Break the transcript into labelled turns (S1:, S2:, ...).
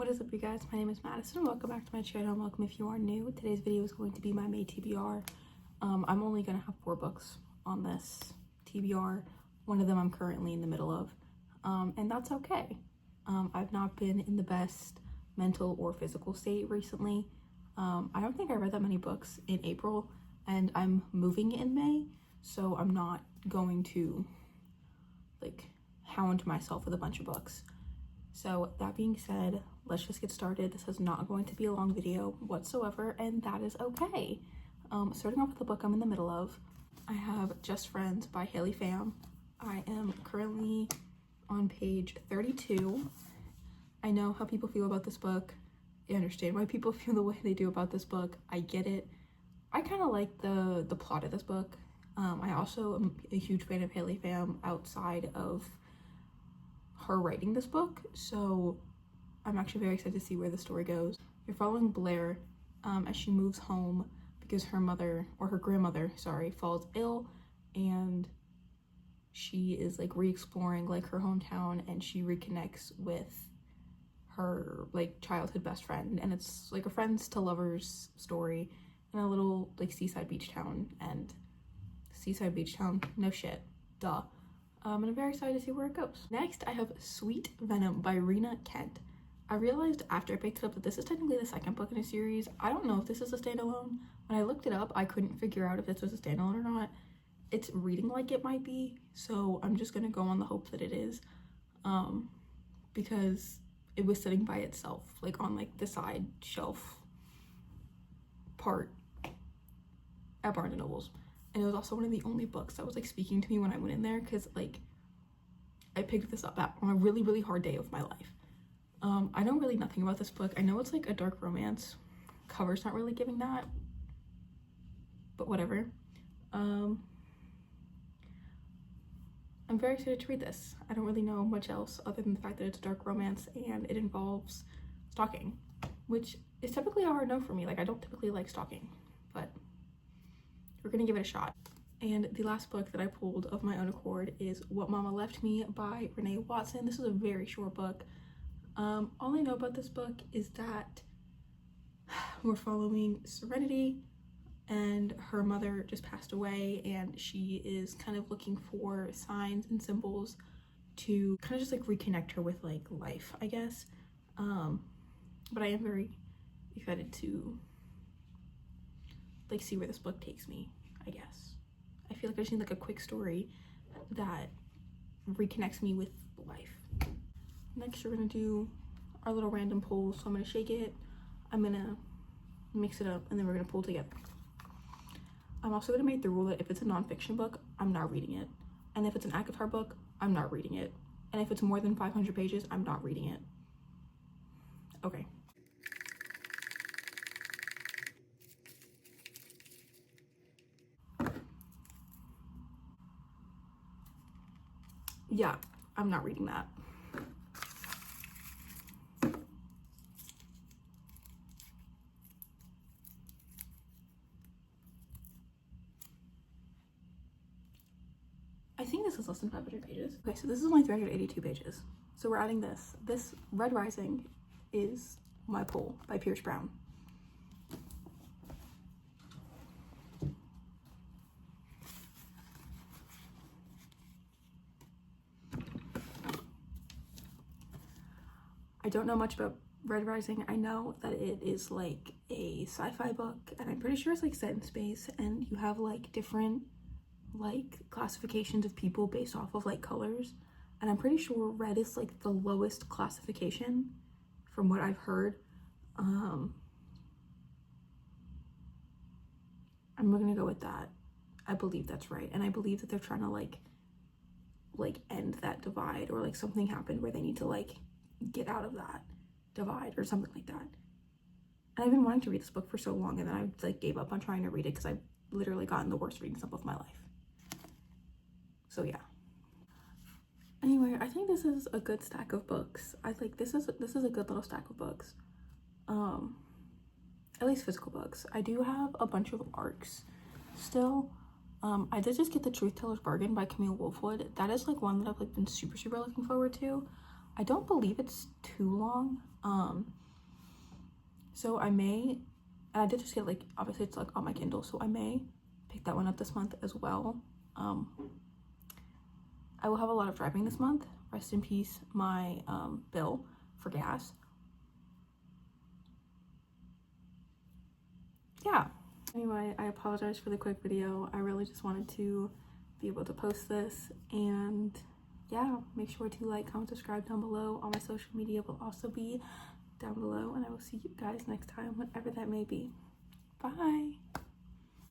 S1: What is up, you guys? My name is Madison. Welcome back to my channel. Welcome if you are new. Today's video is going to be my May TBR. I'm only gonna have 4 books on this TBR. One of them I'm currently in the middle of, and that's okay. I've not been in the best mental or physical state recently. I don't think I read that many books in April, and I'm moving in May, so I'm not going to like hound myself with a bunch of books. So that being said, let's just get started. This is not going to be a long video whatsoever, and that is okay. Starting off with the book I'm in the middle of, I have Just Friends by Haley Pham. I am currently on page 32. I know how people feel about this book. I understand why people feel the way they do about this book. I get it. I kind of like the plot of this book. I also am a huge fan of Haley Pham outside of her writing this book, so I'm actually very excited to see where the story goes. You're following Blair as she moves home because her mother, or her grandmother, sorry, falls ill, and she is like re-exploring like her hometown, and she reconnects with her like childhood best friend, and it's like a friends to lovers story in a little like seaside beach town. And seaside beach town, no shit, duh. And I'm very excited to see where it goes. Next, I have Sweet Venom by Rena Kent. I realized after I picked it up that this is technically the second book in a series. I don't know if this is a standalone. When I looked it up, I couldn't figure out if this was a standalone or not. It's reading like it might be, so I'm just gonna go on the hope that it is, because it was sitting by itself, like on like the side shelf part at Barnes and Nobles. And it was also one of the only books that was like speaking to me when I went in there, because like I picked this up on a really hard day of my life. I know really nothing about this book. I know it's like a dark romance. Cover's not really giving that, but whatever. I'm very excited to read this. I don't really know much else other than the fact that it's a dark romance and it involves stalking, which is typically a hard no for me. Like, I don't typically like stalking, but we're gonna give it a shot. And the last book that I pulled of my own accord is What Mama Left Me by Renee Watson. This is a very short book. All I know about this book is that we're following Serenity, and her mother just passed away, and she is kind of looking for signs and symbols to kind of just like reconnect her with like life, I guess. But I am very excited to like see where this book takes me, I guess. I feel like I just need like a quick story that reconnects me with life. Next, we're gonna do our little random pulls. So I'm gonna shake it, I'm gonna mix it up, and then we're gonna pull together. I'm also gonna make the rule that if it's a nonfiction book, I'm not reading it. And if it's an ACOTAR book, I'm not reading it. And if it's more than 500 pages, I'm not reading it. Okay. Yeah, I'm not reading that. I think this is less than 500 pages. Okay, so this is only 382 pages. So we're adding this. This Red Rising is my pull by Pierce Brown. I don't know much about Red Rising. I know that it is like a sci-fi book, and I'm pretty sure it's like set in space, and you have like different like classifications of people based off of like colors, and I'm pretty sure red is like the lowest classification from what I've heard. I'm gonna go with that. I believe that's right, and I believe that they're trying to like end that divide, or like something happened where they need to like get out of that divide or something like that. And I've been wanting to read this book for so long, and then I like gave up on trying to read it because I've literally gotten the worst reading slump of my life. So yeah. Anyway, I think this is a good stack of books. I think this is a good little stack of books. At least physical books. I do have a bunch of ARCs still. I did just get The Truth Teller's Bargain by Camille Wolfwood. That is like one that I've like been super looking forward to. I don't believe it's too long. So I may, and I did just get like, obviously it's like on my Kindle, so I may pick that one up this month as well. I will have a lot of driving this month. Rest in peace, my bill for gas. Yeah. Anyway, I apologize for the quick video. I really just wanted to be able to post this, and yeah, make sure to like, comment, subscribe down below. All my social media will also be down below, and I will see you guys next time, whatever that may be. Bye.